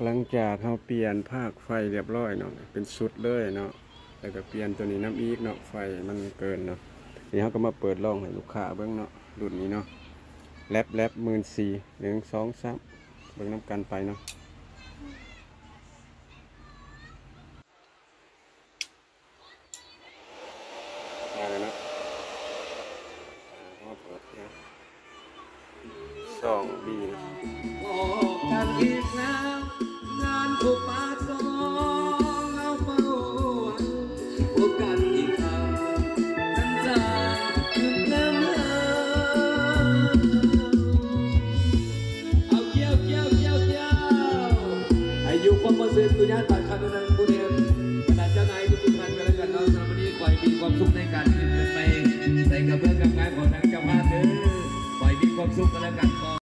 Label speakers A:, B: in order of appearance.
A: หลังจากเขาเปลี่ยนภาคไฟเรียบร้อยเนาะเป็นชุดเลยเนาะแล้วก็เปลี่ยนตัวนี้น้ำอีกเนาะไฟมันเกินเนาะนี่เขาก็มาเปิดลองให้ลูกค้าเบิ้งเนาะรุ่นนี้เนาะแลบ14,1 2 3เบิ้งน้ำกันไปเนาะมาเลยเนาะมาเปิดเนี่ย2B
B: กันอีกแล้วงานถูกปาสองเอาเฝ้าวันพบกันอีกครั้งฉันจะคืนเริ่มเอาเกี่ยวอายุความมาซื้อตุญาตัดคำนั้นผู้เดียวขนาดเจ้านายทุกท่านกันแล้วกันเราสามวันนี้คอยมีความสุขในการเดินไปใส่กระเบื้องกับงานของทางเจ้าภาพเด้อคอยมีความสุขกันแล้วกัน